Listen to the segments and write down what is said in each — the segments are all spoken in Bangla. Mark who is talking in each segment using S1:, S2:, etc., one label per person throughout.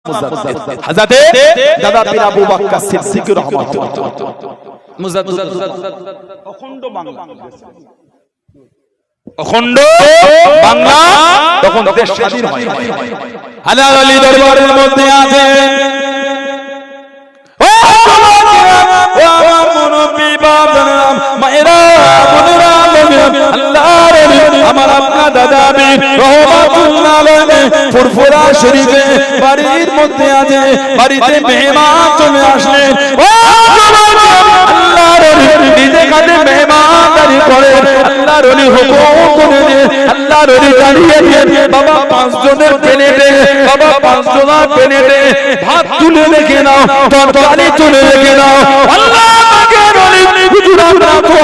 S1: মুজাদ্দিদ হযরত দাদা পীর আবু বকর সিদ্দিক রাহমাতুল্লাহ মুজাদ্দিদ অখণ্ড বাংলা অখণ্ড বাংলা তখন দেশ স্বাধীন হয় হালাল আলী দরবারের মধ্যে আছে ও আমার মুরব্বি বাবারা মায়েরা বোনেরা আল্লাহর আমার আপনার দাদা বীর রহমাতুল্লাহ আলাইহি ফুরফুরা শরীফে বাড়ির মধ্যে আছে বাড়িতে মেহমান চলে আসলেন ও আল্লাহর নিজে কাছে মেহমানদারি করে আল্লাহর ওলি হুকুম করে দিয়ে আল্লাহর ওলি দাঁড়িয়ে দিয়ে বাবা 5 জনের প্লেটে বাবা 5 জনের প্লেটে ভাত তুলে রেখে নাও তরকারি তুলে রেখে নাও আল্লাহ পাকের ওলি হুজুর আমরা তো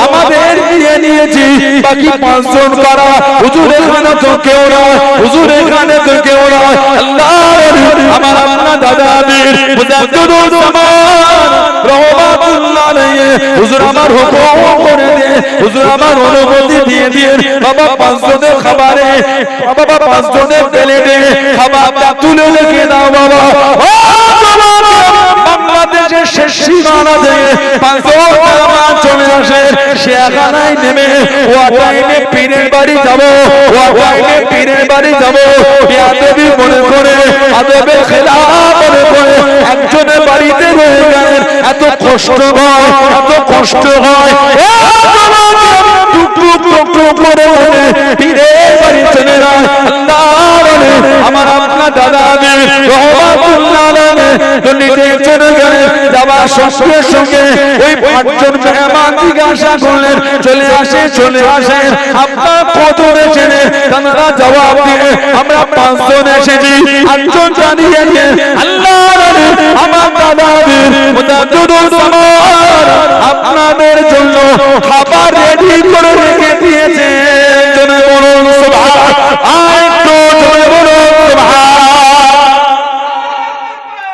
S1: আমাদের দিয়ে নিয়েছি বাকি 5 জন কারা হুজুর এখানে তো কেউ না হুজুর এখানে তো কেউ না আল্লাহর আমার আপনার দাদা বীর মুজাদ্দিদুল জামান রহমাতুল্লাহ আলাইহি হুজুর আমার হুকুম করে দিয়ে হুজুর আমার অনুমতি দিয়ে দিয়ে বাবা 5 জনের খাবারে বাবা 5 জনের প্লেটে খাবারটা তুলে রেখে দাও বাবা ও বাংলাদেশের শেষ সীমানা থেকে 5 জন চলে আসে শেখানায় নেমে ওয়াটাইনে পীরের বাড়ি যাব ওয়াটাইনে পীরের বাড়ি যাব বিয়াদবি মনে করে আদবে খেলাফ মনে করে একজনের বাড়িতে রয়ে গেলেন এত কষ্ট হয় টুক টুক করে পীরের বাড়ি চলে যায় আল্লাহর ওলি আমার আপনার দাদা বীর রহমাতুল্লাহ আলাইহি দুনিতে চলে গেলেন যাবার সঙ্গে সঙ্গে ওই 5 জন মেহমান জিজ্ঞাসা করলেন চলে আসে আপনার কতরে ছেলে তারা জবাব দিয়ে আমরা 5 জন এসেছি 8 জন জানিয়ে দিয়ে আল্লাহর ওলি আমার দাদা বীর মুজাদ্দিদুল জামান আপনাদের জন্য খাবার রেডি করে রেখে দিয়েছে জনে বলুন সুবহান আয় তো জনে বলুন সুবহান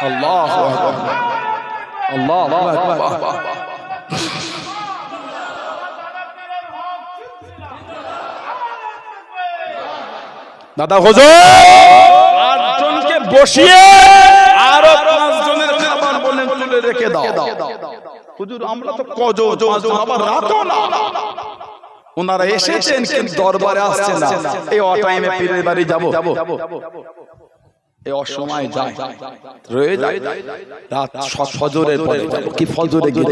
S1: আল্লাহু আকবার আল্লাহু আকবার দাদা হুজুর 8 জনকে বসিয়ে আরো 5 জনের খাবার বলেন তুলে রেখে দাও হুজুর আমরা তো কজন আবার রাতও না ওনারা এসেছেন কিন্তু দরবারে আসছেন না এই টাইমে পীরের বাড়ি যাব এই অসময় যায় রয়ে যায় রাত ফজরের পরে যাব কি ফজরে গিয়ে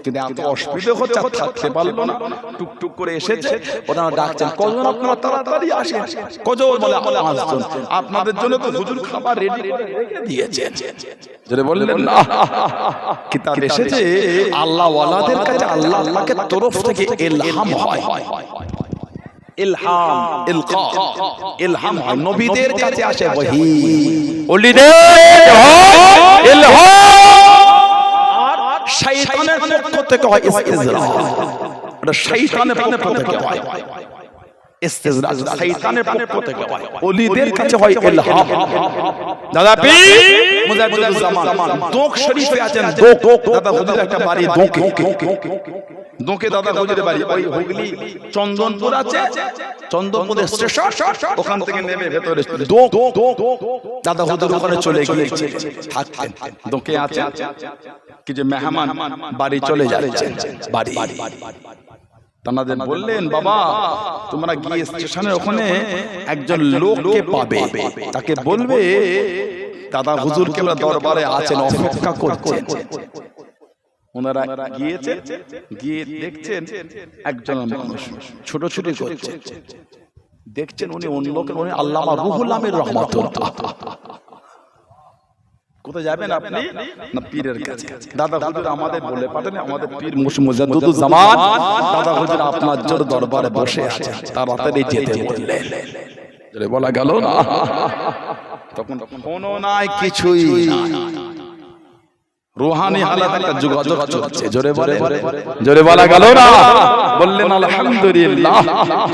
S1: কিন্তু এত অসুবিধা হচ্ছে থাকতে পারলো না টুকটুক করে এসেছে ওনারা ডাকছেন কজন আপনারা তাড়াতাড়ি আসেন কজন বলে 5 জন আপনাদের জন্য তো হুজুর খাবার রেডি করে রেখে দিয়েছেন জোরে বললেন না কিতাব এসেছে আল্লাহ ওয়ালাদের কাছে আল্লাহকে তরফ থেকে ইলহাম হয় ইলহাম ইলহাম হয় নবীদের কাছে আসে ওহী ওলিদের হয় ইলহাম আর শয়তানের পক্ষ থেকে হয় ইস্তিজরা এটা শয়তানের পক্ষ থেকে হয় ইস্তিজরা শয়তানের পক্ষ থেকে হয় ওলিদের কাছে হয় ইলহাম দাদা পীর মুজাদ্দিদুল জামান দোক শরীফে আছেন দোক দাদা হুজুর একটা বাড়ি দোকে দাদা হুজুরের বাড়ি ওই হুগলি চন্দনপুর আছে চন্দনপুরের স্টেশন ওখান থেকে নেমে ভেতরে দোক দাদা হুজুর ওখানে চলে গিয়েছে থাকতেন দোকে আছে কি যে মেহমান বাড়ি চলে যাচ্ছে বাড়ি তানাদের বললেন বাবা তোমরা গিয়ে স্টেশনের ওখানে একজন লোককে পাবে তাকে বলবে দাদা হুজুরকে দরবারে আছেন অপেক্ষা করছেন ওনারা গিয়েছে গিয়ে দেখছেন একজন মানুষ ছোট ছোট করছে দেখছেন উনি অন্য লোকের উনি আল্লামা রুহুল আমিন রহমাতুল্লাহ কোথায় যাবেন আপনি না পীরের কাছে দাদা হুজুর আমাদের বলে পাঠান আমাদের পীর মুজাদ্দিদুল জামান দাদা হুজুর আপনার জোর দরবারে বসে আছে তাড়াতাড়ি যেতে বললেন জোরে বলা গেল না তখন কোনো নাই কিছুই নাই রূহানি হালাতে একটা যোগাযোগ চলছে জোরে বলা গেল না বললেন আলহামদুলিল্লাহ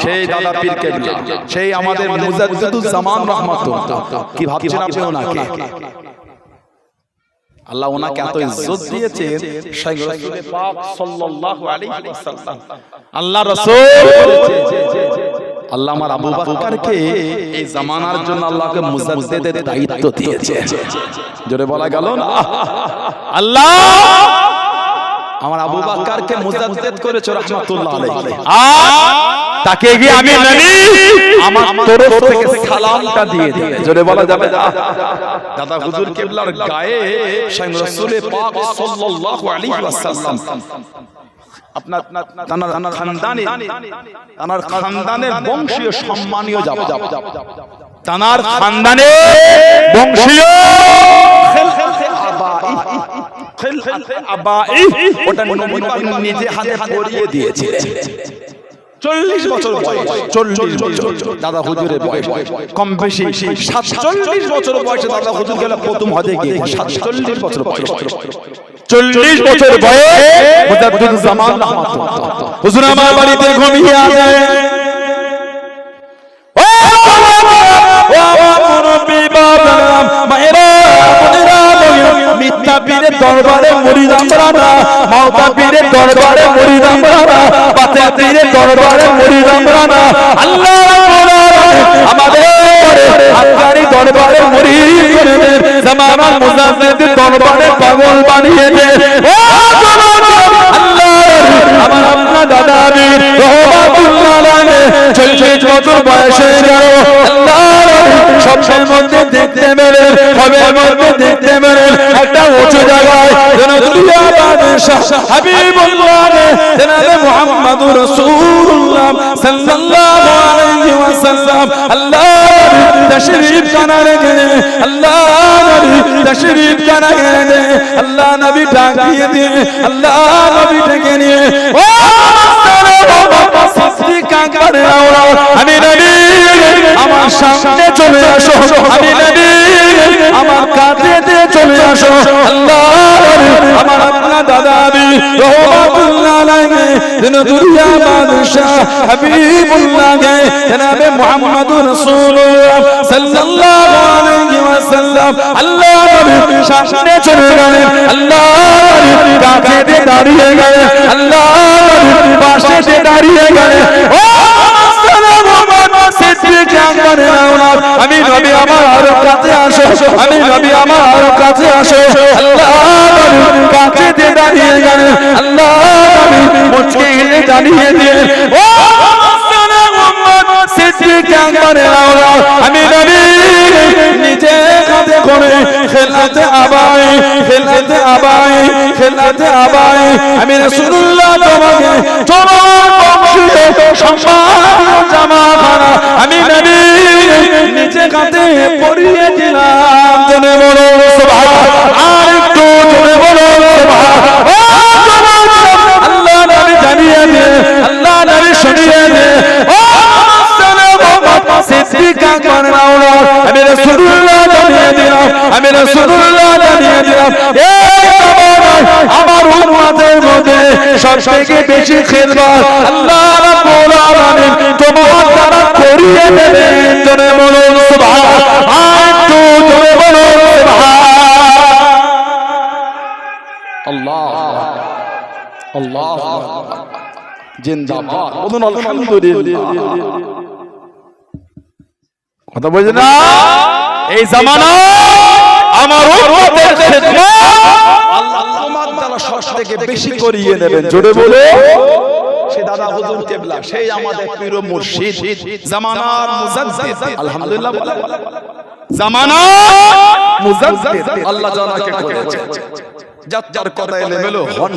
S1: সেই দাদা পীর কেবলা সেই আমাদের মুজাদ্দিদুল জামান রাহমাতুল্লাহ কি ভাবছেন আপনি ওনাকে আল্লাহ ওনাকে এত ইজ্জত দিয়েছেন রাসূল পাক সাল্লাল্লাহু আলাইহি ওয়াসাল্লাম আল্লাহ রাসূল বলেছে আল্লাহ আমার আবু বকরকে এই জামানার জন্য আল্লাহকে মুজাদ্দিদের দায়িত্ব দিয়েছে। জোরে বলা গেল না, আল্লাহ আমার আবু বকরকে মুজাদ্দিদ করেছে রাহমাতুল্লাহ আলাইহি। তাকে গিয়ে আমি নবী আমার তরফ থেকে সালামটা দিয়ে দিই। জোরে বলা যাবে না? দাদা হুজুর কিবলার গায়ে স্বয়ং রাসূল পাক সাল্লাল্লাহু আলাইহি ওয়াসাল্লাম আপনার খানদানের বংশীয় সম্মানীয় যাব তানার খানদানের বংশীয় ওটা নিজে হাতে পরিয়ে দিয়েছে। 40 বছর বয়স, 40 বছর দাদা হুজুরের বয়স, কম বেশি 47 বছর বয়সে দাদা হুজুর গেল প্রথম হজে গিয়ে। 47 বছর বয়স, 40 বছর বয়স মুজাদ্দিদ জামান রাহমাতুল্লাহ হুজুর আমার বাড়িতে ঘুমিয়ে আছে। মিথ্যা পীরের দরবারে মুরিদ আমরা না, মাওতা পীরের দরবারে মুরিদ আমরা না, বাতেল পীরের দরবারে মুরিদ আমরা না। আল্লাহ আমাদের আকারি দরবারে মুরিদ করে দেন, জামানার মুজাদ্দিদের দরবারে পাগল বানিয়ে দেন। ও আল্লাহ আমার আপনার দাদা আমির রহমাতুল্লাহ আলাইহি 40 বছর বয়সে গেল। আল্লাহ সবসময় মধ্যে দেখতে মেলে, সবের মধ্যে দেখতে মেলে একটা উঁচু জায়গায় যেন দুনিয়া বাদশাহ হাবিবুল্লাহ জনাবে মুহাম্মদুর রাসূলুল্লাহ সাল্লাল্লাহু আলাইহি ওয়াসাল্লাম আল্লাহ তশরীফ কানা রেখে, আল্লাহ নবী তশরীফ কানা রেখে, আল্লাহ নবী ডাক দিয়ে দিয়ে, আল্লাহ নবী ডেকে নিয়ে ও আমি নবী আমার সামনে চলে আসো, আমি নবী আমার কাছে দিয়ে চলে আসো। আল্লাহ আমার আপনার দাদা আবি রহমাতুল্লাহ আলাইহি দুনিয়া বাদশাহ হাবিবুল্লাহ জনাবে মুহাম্মদুর রাসূলুল্লাহ সাল্লাল্লাহু আলাইহি ওয়াসাল্লাম আল্লাহ নবী সামনে চলে গেলেন, আল্লাহ কাছে দিয়ে দাঁড়িয়ে গেলেন, আল্লাহ পাশে দিয়ে দাঁড়িয়ে গেলেন। ও আমি নবী আমার আরো কাছে আসো, আমি নবী আমার আরো কাছে আসো। আল্লাহ কাছে দিয়ে দাঁড়িয়ে গেলেন, আল্লাহ মুচকি গিয়ে দাঁড়িয়ে দিয়ে ও আমি নবী নিজে কাঁধে করে খেলাতে আবাই, খেলাতে আবাই, খেলাতে আবাই আমি রাসূলুল্লাহ তোমাকে তোমার বংশীয় সম্মান জামাখানা আমি নবী নিজে কাঁধে পরিয়ে দিলাম। জনে বলো সুবহানাল্লাহ, আর একটু জনে বলো সুবহানাল্লাহ। আল্লাহ নবী জানিয়ে দে, আল্লাহ নবী শুনিয়ে দে ও সিদ্দিকা করনাও আমি রাসূলুল্লাহ জানিয়ে দিলাম, আমি রাসূলুল্লাহ জানিয়ে দিলাম এই জামানায় আমার উম্মতের মধ্যে সবথেকে বেশি খেদমত আল্লাহ রাব্বুল আলামিন তোমার দ্বারা করিয়ে দেবেন। জনে বলো সুবহানাল্লাহ, একটু জনে বলো সুবহানাল্লাহ। আল্লাহ আল্লাহ জিন্দাবাদ, বলুন আলহামদুলিল্লাহ। কথা বুঝে না? এই জামানা আমার উম্মতের খিদমত আল্লাহ তোমার দ্বারা সবথেকে বেশি করিয়ে নেবেন। জোরে বলে সেই দাদা হুজুর কিবলা, সেই আমাদের পীর ও মুর্শিদ, জামানার মুজাদ্দিদ। আলহামদুলিল্লাহ, জামানার মুজাদ্দিদ আল্লাহ জানাকে করেছে। যার কথা এলেমেলো হন,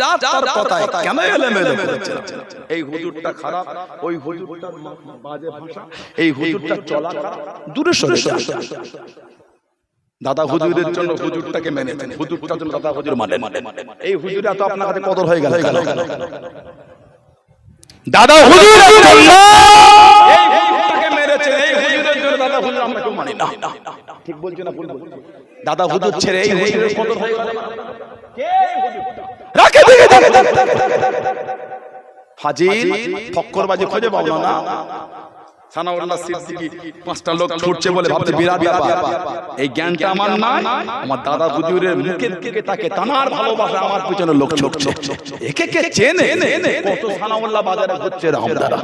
S1: যার কথায় কেন এলেমেলো করেছে? এই হুজুরটা খারাপ, ওই হুজুরটার বাজে ভাষা, এই হুজুরটা চলা দূরে সরে যান। দাদা হুজুরের জন্য হুজুরটাকে মেনেছেন, হুজুরটার জন্য দাদা হুজুর মানেন। এই হুজুর এত আপনার কাছে কদর হয়ে গেল কেন? দাদা হুজুরের জন্য এই হুজুরটাকে মেরেছেন, এই হুজুরের জন্য দাদা হুজুর আমরা কেউ মানি না। ঠিক বলছি না ভুল বলছি? দাদা হুজুর ছেড়ে এই হুজুরের কদর হয়ে গেল কে? রাখে দিকে হাজির ফক্করবাজি খুঁজে পাবো না। সানাউল্লাহ সিদ্দিকী পাঁচটা লোক ছুটছে বলে ভাবছে বিরাট ব্যাপার, এই জ্ঞানটা আমার নাই, আমার দাদা হুজুরের মুখের দিকে তাকে তানার ভালোবাসা আমার পিছনে লোক ছুটছে, একে কে চেনে, কত সানাউল্লাহ বাজারে ঘুরছে রামদারা,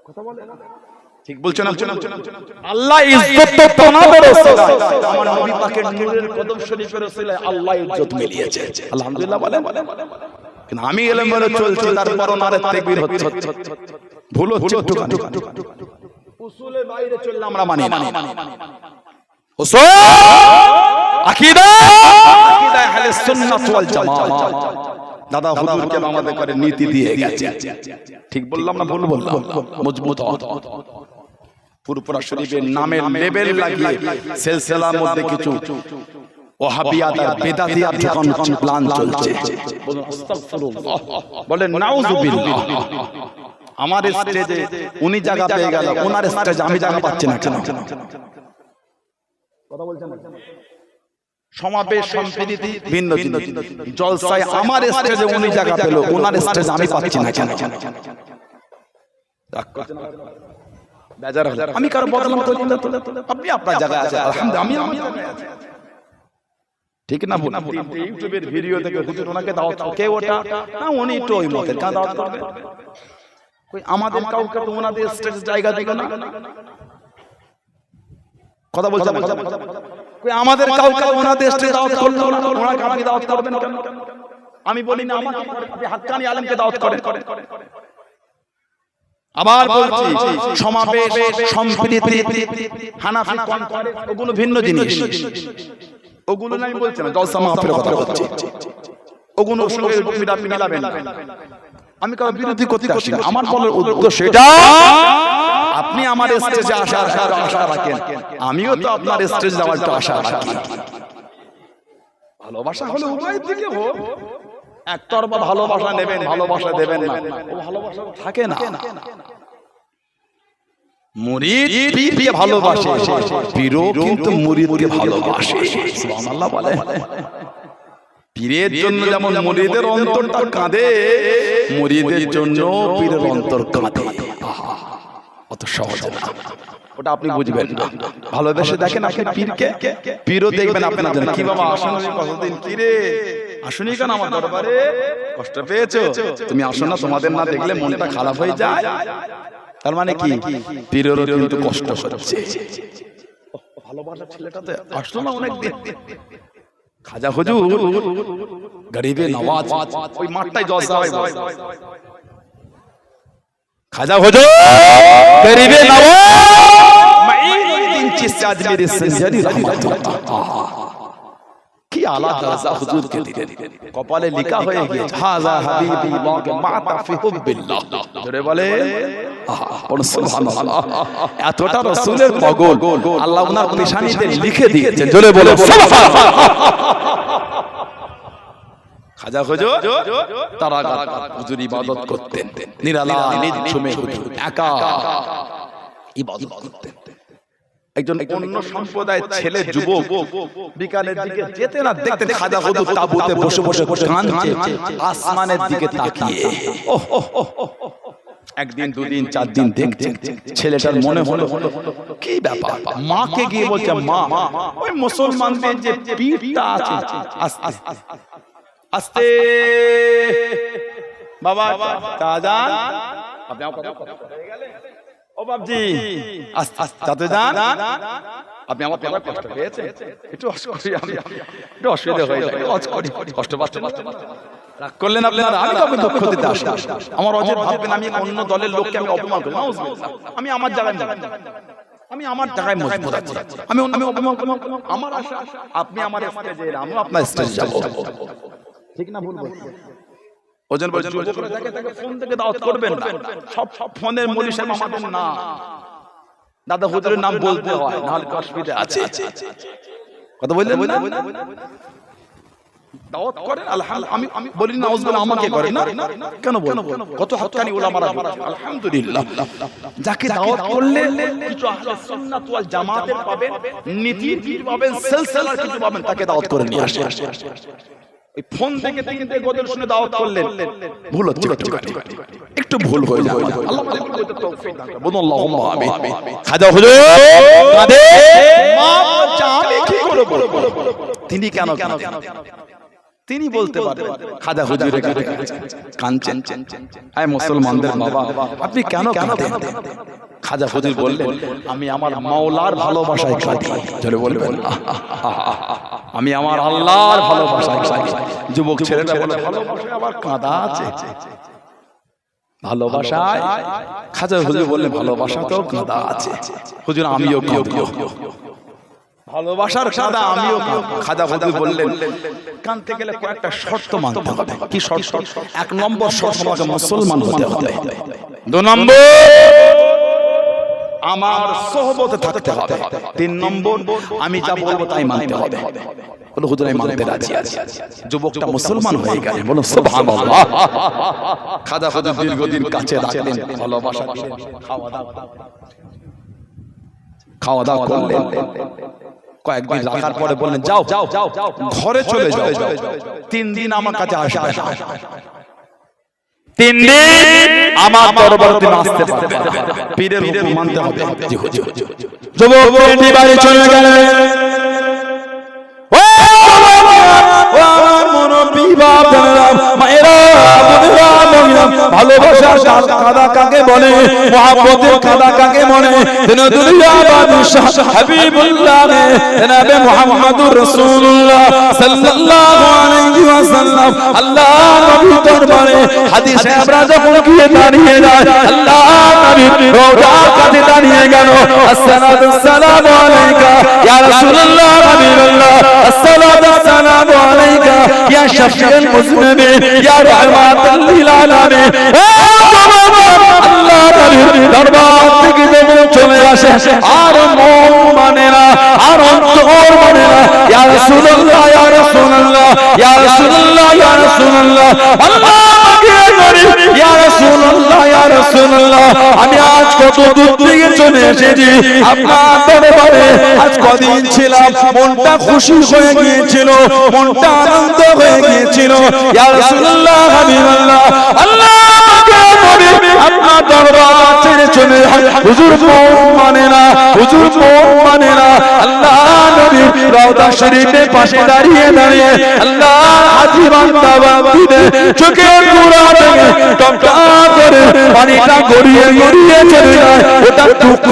S1: কথা বলে ঠিক বলছেন না? আল্লাহ ইজ্জত তো তোমাদের ওসিলায়, আমার নবী পাকের নূরের কদম শরীফের ওসিলায় আল্লাহ ইজ্জত মিলিয়েছে, আলহামদুলিল্লাহ বলেন। কিন্তু আমি এলেম বলে চলছি, তারপর নারে তাকবীর হচ্ছে, ভুল হচ্ছে একটুখানি, উসুলের বাইরে চললে আমরা মানি না। উসুল আকীদা আহলে সুন্নাত ওয়াল জামাত, দাদা হুজুরকে আমাদের করে নীতি দিয়ে গেছে, ঠিক বললাম না ভুল বললাম? মজবুত ফুরফুরা শরীফের নামের লেবেল লাগিয়ে সিলসিলার মধ্যে কিছু ওয়াহাবিয়াত আর বিদআতিয়াত যখন প্ল্যান চলছে, বলুন আস্তাগফিরুল্লাহ, বলেন নাউযুবিল্লাহ। আমার স্টেজে উনি জায়গা পেয়ে গেল, ওনার স্টেজে আমি জায়গা পাচ্ছি না কেন? কথা বলছেন না? সমাবেশ সম্প্রীতি ভিন্ন জিনিস, জলসায় আমার স্টেজে উনি জায়গা পেল, ওনার স্টেজে আমি পাচ্ছি না কেন? বেজার হলো, আমি কারো বদনাম করি না, আপনি আপনার জায়গায় আছেন, আলহামদুলিল্লাহ আমি আমার জায়গায় আছি, ঠিক না? ইউটিউবের ভিডিও থেকে হুজুর ওনাকে দাওয়াত কে ওটা না, উনি তো ওই মতের কাজ দাওয়াত করবে, কই আমাদের কাউকে তো ওনাদের স্টেজে জায়গা দিল না, কথা বলছেন না? কই আমাদের কাউকে ওনাদের স্টেজে দাওয়াত করলো না, ওনাকে আপনি দাওয়াত করবেন কেন? আমি বলি না আমাকে আপনি হাক্কানি আলেমকে দাওয়াত করেন। আবার বলছি, সমাবেশ সম্প্রীতি হানাফি কনফারেন্স ওগুলো ভিন্ন জিনিস, ওগুলো আমি বলছি না, জলসা মাহফিলের কথা বলছি, ওগুলো সঙ্গে মিলাবেন না। আমি কারো বিরোধী করতে আসি না, আমার বলার উদ্দেশ্য এটা, আপনি আমার স্টেজে আসার আশা রাখেন, আমিও তো আপনার স্টেজে যাওয়ার একটা আশা রাখি। ভালোবাসা হলে উভয় দিকে হোক, একতরফা ভালোবাসা নেবেন, ভালোবাসা দেবেন না, ও ভালোবাসা থাকে না। মুরিদ পীরকে ভালোবাসে, পীরও কিন্তু মুরিদকে ভালোবাসে, সুবহানাল্লাহ বলে। পীরের জন্য যেমন মুরিদের অন্তরটা কাঁদে, মুরিদের জন্য পীরের অন্তর কাঁদে, অত সহজ না, ওটা আপনি বুঝবেন না। ভালোবেসে দেখেন আপনি পীরকে, পীরও দেখবেন আপনি না জানেন কি বাবা আসুন কতদিন, কি রে আসুনি কেন আমার দরবারে, কষ্ট পেয়েছো, তুমি আসো না, তোমাদের না দেখলে মনটা খারাপ হয়ে যায়, তার মানে কি পীরেরও কিন্তু কষ্ট হচ্ছে। ভালোবাসা ছেলেটাতে আসলো না অনেক দিন, খাজা হুজুর গরিবে নওয়াজ ওই মাঠটাই জলসা হয়, খাজা হুজুর গরিবে নওয়াজ মাইনুদ্দিন চিশতি আজমিরি সঞ্জারি রাহমাতুল্লাহ, কি আলা দরজা হুজুর কে দিলেন, কপালে লেখা হয়ে গিয়েছে হাযা হাবিবি ওয়া মাতা ফি হুবিল্লাহ, জোরে বলে সুবহানাল্লাহ। এতটা রাসূলের পাগল আল্লাহ ওনার পেশানিতে লিখে দিয়েছেন, জোরে বলে সুবহানাল্লাহ। খাজা হুজুর তারা হুজুর ইবাদত করতেন, নিরালায় নিঝুমে হুজুর একা ইবাদত করতেন। একজন অন্য সম্প্রদায়ের ছেলে যুবক বিকালের দিকে যেতে না দেখতে খাজা হুজুর তাঁবুতে বসে বসে কাঁদছে আসমানের দিকে তাকিয়ে। একদিন দুদিন চার দিন দেখছেন, ছেলেটার মনে হলো কি ব্যাপার, মাকে গিয়ে বলছে মা ওই মুসলমানদের যে পীরটা আছে, আস্তে বাবা তাজান, আপনি ও বাবজি আস্তে যান, আপনি আমার কথা কষ্ট পেয়েছেন, একটু অসুবিধা হয়ে যায়, কষ্ট পাচ্ছে, রাগ করলেন আপনারা, আমি তো দুঃখ দিতে আসি, আমার অজের ভাববেন আমি অন্য দলের লোককে আমি অপমান করি, আমি আমার জায়গায়, আমি আমার জায়গায় মজবুত আছি, আমি অপমান করব, আমার আশা আপনি আমার স্টেজে, আমি আপনার স্টেজে যাব, ঠিক না ভুল বলছি? ওজন বলছে যুবকরা দেখে তাকে ফোন থেকে দাওয়াত করবেন না, সব ফোনের মৌলভী সাহেব আমাদের না, দাদা হুজুরের নাম বলতে হয়, না হলে অসুবিধা আছে, কথা বললেন না? দাওয়াত করেন আলহামদুলিল্লাহ, আমি বলি না নাউজুবিল্লাহ, আমাকে করেন না কেন বলেন? কত হক্কানি উলামারা আলহামদুলিল্লাহ, যাকে দাওয়াত করলে কিছু আহলে সুন্নাত ওয়াল জামাতের পাবেন, নীতির পীর পাবেন, সিলসিলার কিছু পাবেন, তাকে দাওয়াত করে নিয়ে আসেন। ওই ফোন থেকে গজল শুনে দাওয়াত করলেন, ভুল হচ্ছে, একটু ভুল হয়ে যায় আল্লাহ আমাদের বুঝতে তৌফিক দান করুন আল্লাহুম্মা আমিন খাজা হুজুর কাঁদে মা বলছে আমি কি করে বলবো তিনি কেন তিনি বলতে পারেন খাজা হুজুরের কাছে কাঁদছেন আয় মুসলমানদের বাবা আপনি কেন কাঁদেন খাজা হুজুর বললেন আমি আমার মাওলার ভালোবাসায় কাঁদি জোরে বলবেন আমি আমার আল্লাহর ভালোবাসায় কাঁদি যুবক ছেলেটা বলে ভালোবাসায় আবার কাঁদা আছে ভালোবাসায় খাজা হুজুর বললেন ভালোবাসা তো কাঁদা আছে হুজুর আমিও কাঁদি ভালোবাসার কাঁদা আমিও খাজা হুজুর বললেন কাঁদতে গেলে কয়েকটা শর্ত মানতে হবে কি শর্ত এক নম্বর শর্ত আমাকে মুসলমান হতে হবে দুই নম্বর আমার সোহবতে থাকতে হবে তিন নম্বর আমি যা বলবো তাই মানতে হবে বলো হুজুর আমি মানতে রাজি আছি যুবকটা মুসলমান হয়ে গেল বলো সুবহানাল্লাহ খাজা হুজুর দীর্ঘদিন কাছে রাখলেন ভালোবাসা দিলেন খাওয়া দাওয়া করলেন কয়েকদিন রাখার পরে বললেন যাও ঘরে চলে যাও 3 দিন আমার কাছে আসবে 3 দিন আমার দরবারে তুমি আসতে পারবে না পীরের হুকুম মানতে হবে জি হুজুর যুবক বেটি বাড়ি চলে গেলেন ও আমার মুরব্বি বাপরা মায়েরা বোনেরা ভালোবাসার কাঁদা কাকে বলে মুহাব্বতের কাঁদা কাকে বলে দিন দুনিয়া বাদশাহ হাবিবুল্লাহ জনাবে মুহাম্মদুর রাসূলুল্লাহ সাল্লাল্লাহু আলাইহি ওয়াসাল্লাম আল্লাহ নবী দরবারে হাদিসে আমরা যখন গিয়ে দাঁড়িয়ে যায় আল্লাহ নবী রওজার কাছে দাঁড়িয়ে গেল আসসালাতু সালামু আলাইকা ইয়া রাসূলুল্লাহ হাবিবুল্লাহ আসসালাতু সালামু আলাইকা ইয়া শাফিউল মুজনিবিন ইয়া রাহমাতাল লিল আলামিন আল্লাহ নবীর দরবার থেকে যখন চলে আসে আর মন মানে না আর অন্তর মানে না ইয়া রাসূলুল্লাহ ইয়া রাসূলুল্লাহ ইয়া রাসূলুল্লাহ ইয়া রাসূলুল্লাহ আল্লাহকে করি ইয়া রাসূলুল্লাহ ইয়া রাসূলুল্লাহ আমি আজ কত দূর থেকে চলে এসেছি আপনার দরবারে আজ কদিন ছিলাম মনটা খুশি হয়ে গিয়েছিল মনটা আনন্দ হয়ে গিয়েছিল ইয়া রাসূলুল্লাহ হাবিবাল্লাহ আল্লাহকে করি আপনার দরবার ছেড়ে চলে হুজুর মন মানে না হুজুর মন মানে না আল্লাহ নবী রওজা শরীফের পাশে দাঁড়িয়ে দাঁড়িয়ে আল্লাহ হাজি বান্দা বান্দিদের চোখের কোণা থেকে টপকা করে পানিটা গড়িয়ে গড়িয়ে চলে যায় ওটা দুঃখ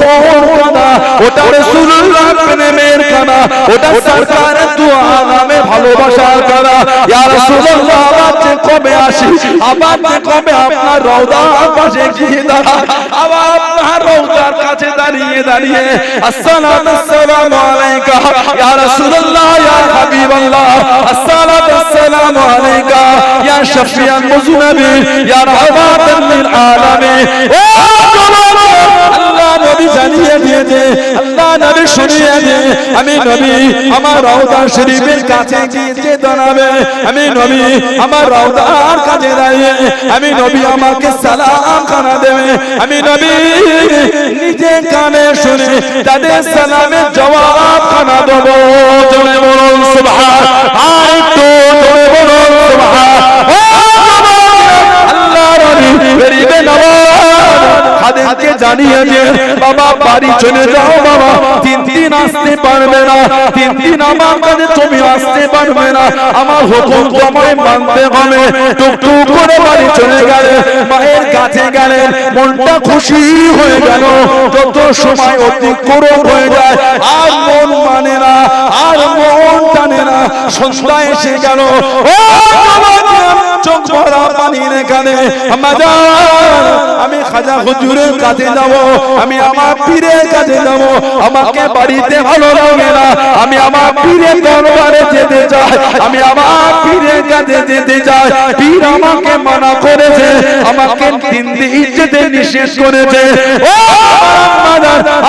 S1: কাঁদা ওটা রাসূলুল্লাহ প্রেমের কাঁদা ওটা সরকারের দোয়া নামে ভালোবাসার কাঁদা ইয়া রাসূলুল্লাহ আবার কবে আসি আবার কবে আপনার রওজার পাশে গিয়ে দাঁড়াই আবার আপনার রওজার কাছে দাঁড়িয়ে দাঁড়িয়ে আসসালাতু আসসালামু আলাইকা ইয়া রাসূলুল্লাহ ইয়া হাবিবাল্লাহ আসসালাতু আসসালামু আলাইকা ইয়া শাফিউল মুজনিবিন ইয়া রাহমাতাল লিল আলামিন ও আল্লাহ নবী জানিয়ে দিয়েছে আল্লাহ নবী শুনিয়ে দিয়ে আমি নবী আমার রওজা শরীফের কাছে গিয়ে দাঁড়াবে আমি নবী আমার রওজার কাছে দাঁড়িয়ে আমি নবী আমাকে সালাম খানা দেবে আমি নবী নিজে কানে শুনে তাদের সালামের জবাব খানা দেবো জোরে বলুন সুবহান আর তো জোরে বলুন সুবহান আল্লাহ নবী গরিবে নওয়াজ খাদেমকে জানিয়ে দিয়ে বাবা বাড়ি চলে যাও বাবা 3 দিন আসতে পারবে না 3 দিন আমার কাছে তুমি আসতে পারবে না আমার হুকুম তোমায় মানতে হবে টুকটুক করে বাড়ি চলে গেলে মায়ের কাছে গেলেন মনটা খুশি হয়ে গেল যত সময় অতিক্রম হয়ে যায় আর মন মানে না আর মন টানে না সন্ধ্যা এসে গেল ও চোখ ভরা পানির এখানে আমি খাজা হুজুরের কাছে যাব আমি আমার পীরের কাছে যাব আমাকে বাড়িতে ভালো লাগে না আমি আমার পীরের দরবারে যেতে চাই আমি আমার পীরের কাছে যেতে চাই পীর আমাকে মানা করেছে আমাকে 3 দিন যেতে নিষেধ করেছে ও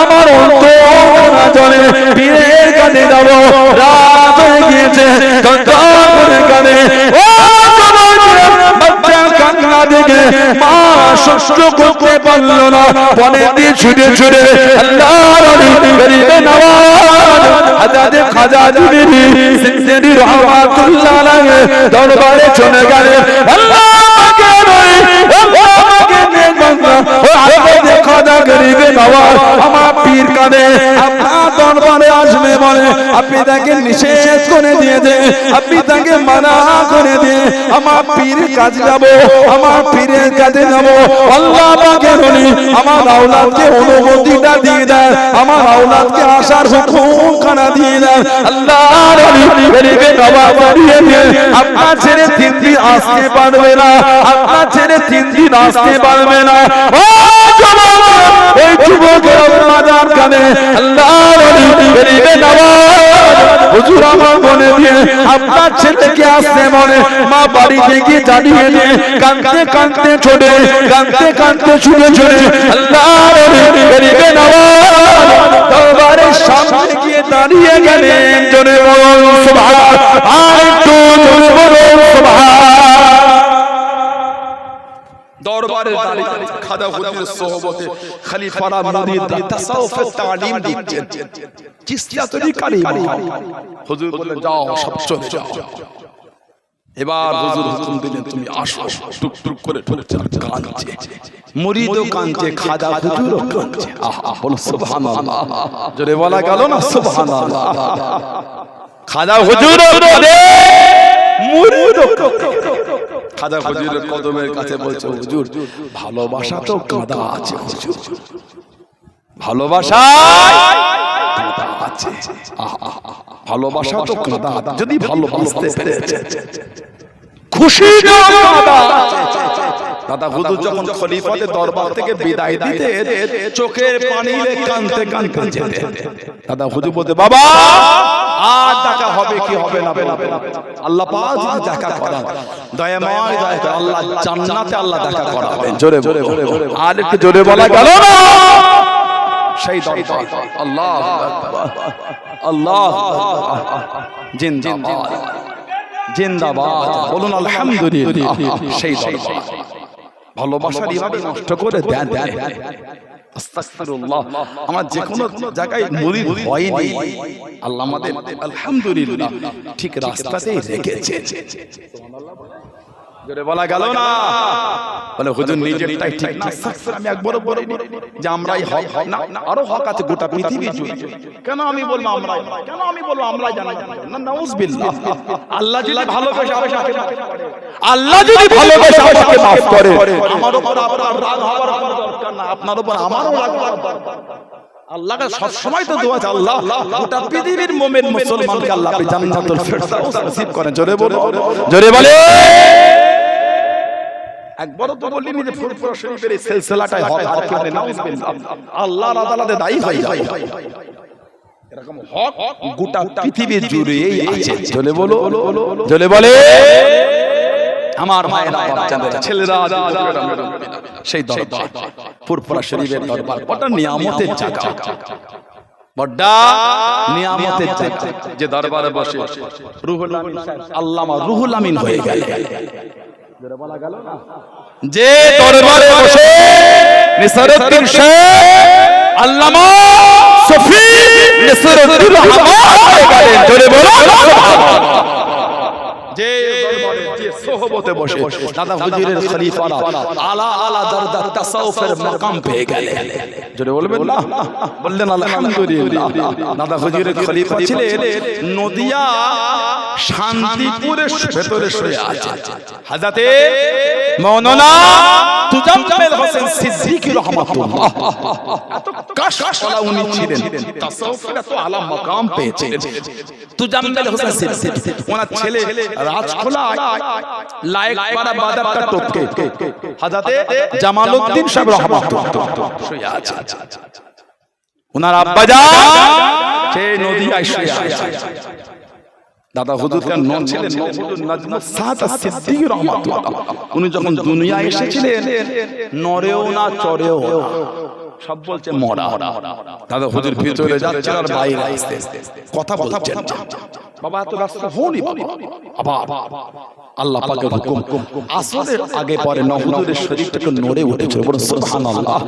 S1: আমার অন্তর না চলে পীরের কাছে যাব রাত হয়ে গিয়েছে করে কানে ও দেখে মা সহ্য করতে পারল না বনে দিয়ে ছুটে ছুটে আল্লাহর ওলি গরিবে নওয়াজ হযরত খাজা জিবরি সিন্দি রহমাতুল্লাহ আলাইহি দরবারে চলে গেলেন আল্লাহকে আমাকে ও আজকে খাজা গরিবে নওয়াজ আমার পীর কানে আপনার দরবারে আসবে বলে আপনি তাকে নিষেধ করে দিয়েছে, আপনি তাকে মানা করে দিয়ে আমার পীর কাছে যাব, আমার পীরের কাছে যাব। আল্লাহ পাকের ওলি আমার আওলাদকে অনুমতিটা দিয়ে দেন, আমার আওলাদকে আসার হুকুমখানা দিয়ে দেন। আল্লাহর ওলি গরিবে নওয়াজ দিয়ে দিয়ে আপনার ছেড়ে 3 দিন আসতে পারবে না, আপনার ছেড়ে 3 দিন আসতে পারবে না। ও যুবক, ওই যুবকের মাজার কানে আল্লাহর ওলি গরিবে নওয়াজ হুজুর আমার বলে দিয়ে আপনার ছেলেকে আসতে বলে। মা বাড়িতে গিয়ে দাঁড়িয়ে দিয়ে কাঁদতে কাঁদতে ছোটে, কাঁদতে কাঁদতে ছুটে ছুটে আল্লাহর ওলি গরিবে নওয়াজ দরবারের সামনে গিয়ে দাঁড়িয়ে গেলেন। জোরে বলুন সুবহান, আর একটু জোরে বলুন সুবহান। দরবারে দাঁড়িয়ে খাজা হুজুরের সোহবতে খলিফারা মুরিদরা তাসাউফে তালিম দিচ্ছেন, চিশতিয়া তরিকার ইমাম। হুজুর বললেন যাও সব চলে যাও। এবার হুজুর হুকুম দিলেন তুমি আসো। টুক টুক করে ঠুকছে কাঁদছে, মুরিদও কাঁদছে, খাজা হুজুরও কাঁদছে। আহা বলো সুবহানাল্লাহ, জোরে বলা গেল না সুবহানাল্লাহ। খাজা হুজুরও কাঁদে, মুরিদও কাঁদে। খাজা হুজুরের কদমের কাছে বলছে হুজুর ভালোবাসা তো কাঁদা আছে, হুজুর ভালোবাসা কাঁদা আছে। ভালোবাসা তো কাঁদা, যদি ভালোবাসতে পেরেছে খুশি কাঁদা। দাদা হুজুর যখন খলিফাদের দরবার থেকে বিদায় দিতে চোখের পানি কাঁদতে কাঁদতে যেতে, দাদা হুজুর বলতে বাবা আর দেখা হবে কি হবে না, আল্লাহ পাক যদি দেখা করান দয়াময় দয়া করে আল্লাহ জান্নাতে আল্লাহ দেখা করাবেন। জোরে জোরে আর একটু জোরে বলা গেল না সেই দরবার। আল্লাহু আকবার, আল্লাহু আকবার, জিন্দাবাদ জিন্দাবাদ বলুন আলহামদুলিল্লাহ। সেই দরবার ভালোবাসার ইবাদত নষ্ট করে দেন। আস্তাগফিরুল্লাহ, আমার যে কোনো জায়গায় মুরিদ হয়নি, আল্লাহ আমাদের আলহামদুলিল্লাহ ঠিক রাস্তাতেই রেখেছে। জোরে বলা গেল না। বলে হুজুর নিজেরটাই ঠিক না, আমি একবারও বলিনি যে আমরাই হক না, আরো হক আছে গোটা পৃথিবী জুড়ে। কেন আমি বলবো আমরাই, কেন আমি বলবো আমরাই জানি না? নাউজুবিল্লাহ। আল্লাহ যদি ভালোবাসে আমাকে, আল্লাহ যদি ভালোবাসে আমাকে maaf করে, আমার উপর আপনার রাগ হওয়ার কোনো দরকার না, আপনার উপর আমারও রাগ হওয়ার দরকার। আল্লাহকে সব সময় তো দোয়া আছে, আল্লাহ গোটা পৃথিবীর মুমিন মুসলমানকে আল্লাহ আপনি জান্নাতুল ফেরদাউস নসিব করেন। জোরে বলো, জোরে বলে। একবারও তো বলিনি যে ফুরফুরা শরীফের এই সিলসিলাটাই হক আর কেউ নেই। নাউজুবিল্লাহ, আল্লাহর আদালতে দায়ী হয়ে যায়। এরকম হক গোটা পৃথিবী জুড়েই আছে। জোরে বলো, জোরে বলে। আমার ভাইয়েরা বাচ্চাদের ছেলেরা সেই দরবার ফুরফুরা শরীফের দরবার বড় নিয়ামতের জায়গা, বড় নিয়ামতের জায়গা। যে দরবারে বসে রুহুল আমিন আল্লামা রুহুল আমিন হয়ে গেল। জোরে বলা গেল না। যে দরবারে বসে নিসারউদ্দিন শেখ আল্লামা সফি নিসারউদ্দিন রহমান হয়ে গেলেন। জোরে বলো সুবহানাল্লাহ। যে দরবারে যে সোহবতে বসে দাদা হুজুরের খলিফারা আলা আলা দরজা তাসাউফের মাকাম পেয়ে গেলেন। জোরে বলবেন না, বললেন আলহামদুলিল্লাহ। দাদা হুজুরের খলিফা ছিলেন নদিয়া শান্তিপুরের ভেতরে শুয়ে আছে হযরতে মাওলানা তুজাম্মেল হোসেন সিদ্দিকী রাহমাতুল্লাহ। এত কাশফওয়ালা উনি ছিলেন, তাসাউফের এত আলা মাকাম পেয়েছিলেন। তুজাম্মেল হোসেন সিদ্দিকী ওনার ছেলে রাজখোলা লায়েকপাড়া বাজারটা টপকে হযরতে জামালউদ্দিন সাহেব রাহমাতুল্লাহ শুয়ে আছে। ওনার আব্বাজান সেই নদিয়ায় শুয়ে আছে। দাদা হুজুরকার নাম ছিলেন নবুল নাজমুস সাদ সিদ্দিকী রাহমাতুল্লাহ। উনি যখন দুনিয়ায় এসেছিলেন নরেও না চরেও না, সব বলছে মরা। দাদা হুজুর ভিতরে যাচ্ছেন আর বাইরে আসতে কথা বলছেন। বাবা এত ব্যস্ত হওনি বাবা। আল্লাহ পাকের হুকুম আসরের আগে পরে হুজুরের শরীরটাকে নড়ে উঠেছিল, বলে সুবহানাল্লাহ।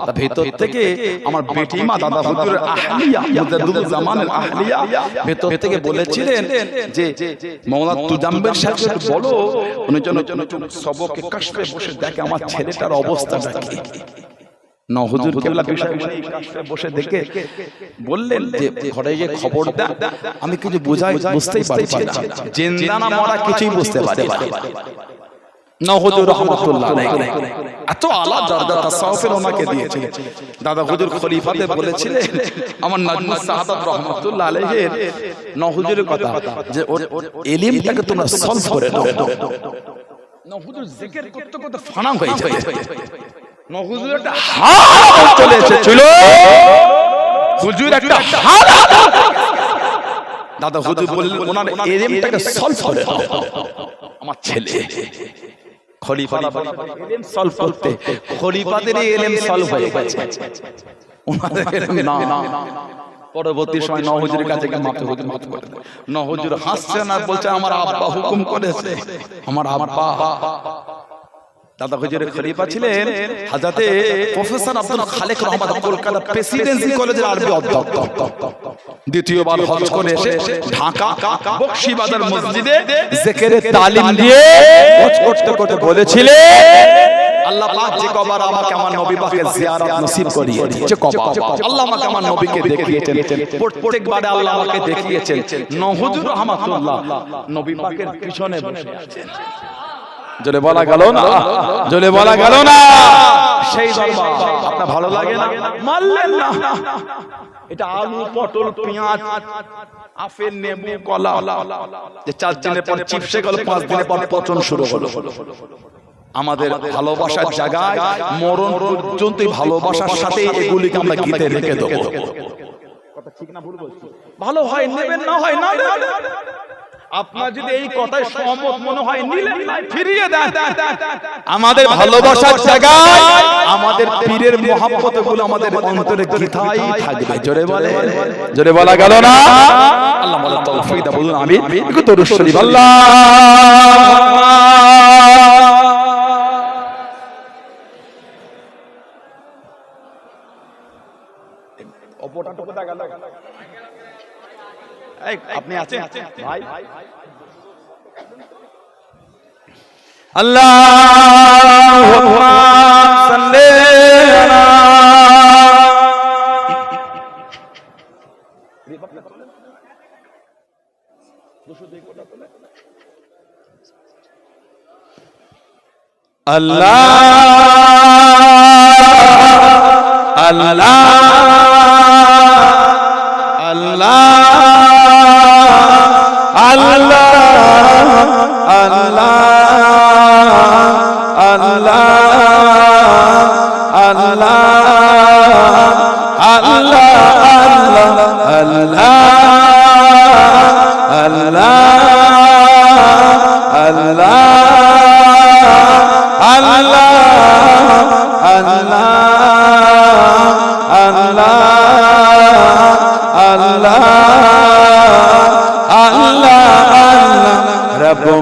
S1: তা ভেতর থেকে আমার বেটি মা দাদা হুজুরের আহলিয়া মুজাদ্দিদুল জামানের আহলিয়া ভেতর থেকে বলেছিলেন যে মাওলানা তুজাম্বের সাহেব বলো উনি যেন সবকে কাশফে বসে দেখে আমার ছেলেটার অবস্থাটা কি। হুজুর কেবলা বিষয় কাশফে বসে দেখে বললেন যে ঘরে গিয়ে খবর দাও, আমি কিছু বুঝতেই পারছি না, জিন্দা না মরা কিছুই বুঝতে পারি না। হুজুর রাহমাতুল্লাহ আলাইহি এত আলা দরজা তাসাউফের ওনাকে দিয়েছিলেন। দাদা হুজুর খলিফাতে বলেছিলেন আমার নাজমুস সাহাদাত রাহমাতুল্লাহ আলাইহির হুজুরের কথা যে ওর ইলমটাকে তোমরা সলভ করে দাও। হুজুর জিকির করতে করতে ফানা হয়ে যায়। হুজুর একটা হাত চলে এসেছিল, হুজুর একটা হাত দাদা হুজুর বললেন ওনার ইলমটাকে সলভ করে দাও। আমার ছেলে খলিফা ইলম সলভ করতে খলিফাদের ইলম সলভ হয়ে গেছে, ওনাদের ইলম না। পরবর্তী সময় হুজুরের কাছে গিয়ে মাথা করে হুজুর হাসছেন আর বলছে আমার আব্বা হুকুম করেছে, আমার আব্বা। দাদা হুজুরের খলিফা ছিলেন হযরতে প্রফেসর আব্দুল খালেক রহমান, কলকাতা প্রেসিডেন্সি কলেজের আরবি অধ্যক্ষ। দ্বিতীয়বার হজ করে এসে ঢাকা বকশীবাজার মসজিদে জিকিরের তালিম দিয়ে হজ করতে করতে বলেছিলেন আল্লাহ পাক যে কবার আমাকে আমার নবী পাকের জিয়ারত নসিব করিয়েছে, যে কবার আল্লাহ আমাকে আমার নবীকে দেখিয়েছেন, প্রত্যেকবারে আল্লাহ আমাকে দেখিয়েছেন হুজুর রাহমাতুল্লাহ নবী পাকের পিছনে বসে আছেন। জোরে বলা গেল না, জোরে বলা গেল না। সেই দরবার আপনার ভালো লাগে না? মানলেন না। এটা আলু পটল পেঁয়াজ আপেল লেবু কলা যে 4 দিনের পর চিপসে গেল, 5 দিনের পর পচন শুরু হলো। আমাদের ভালোবাসার জায়গায় মরণ পর্যন্ত ভালোবাসার সাথে এগুলিকে আমরা গীতে রেখে দেব। কথা ঠিক না ভুল বলছি? ভালো হয় নেবেন, না হয় না। আপনার যদি এই কথায় সহমত মনে হয় নিলেন, নাই ফিরিয়ে দেন। আমাদের ভালোবাসার জায়গায় আমাদের পীরের মহব্বত গুলো আমাদের অন্তরে গীতাই থাকবে। জোরে বলে, জোরে বলা গেল না। আল্লাহ মাওলা তৌফিক দাও, বলুন আমিন। একটু দরুদ শরীফ আল্লাহ অপরটা কোথা গেল? আপনি আছেন ভাই? আল্লাহুম্মা সাল্লি আলা আল্লাহ আল্লাহ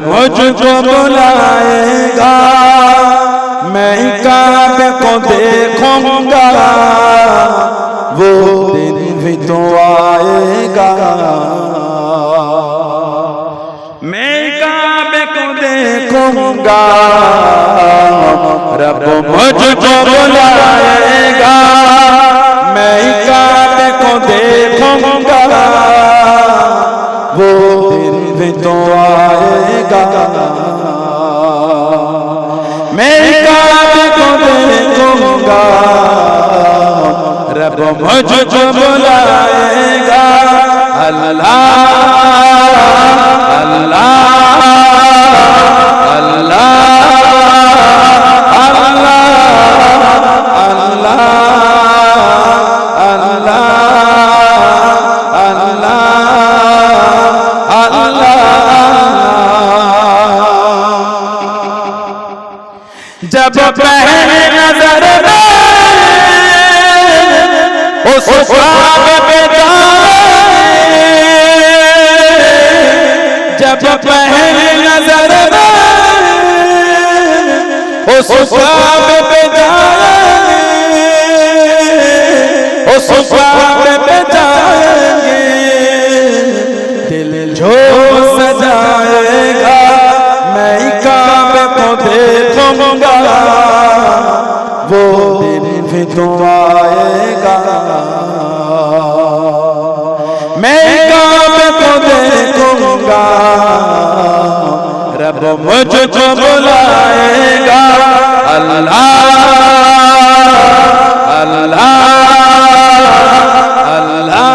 S1: मुझको बुलाएगा, मैं काबे को देखूंगा, वो दिन भी तो आएगा। मैं काबे को देखूंगा, रब मुझको बुलाएगा, मैं काबे को देखूंगा, वो दिन भी तो आएगा। मैं काबे को देखूंगा, रब मुझको बुलाएगा। अल्लाह अल्लाह जब पहले नजर में उस ख्वाब पे जाए जब पहली नजर उस काबे पे जाएंगे, उस काबे पे जाएंगे, दिल जो सजाएगा मैं काबे को देखूंगा, वो दिन भी तो आएगा। मैं काबे को देखूंगा, रब मुझको बुलाएगा। अल्लाह अल्लाह अल्लाह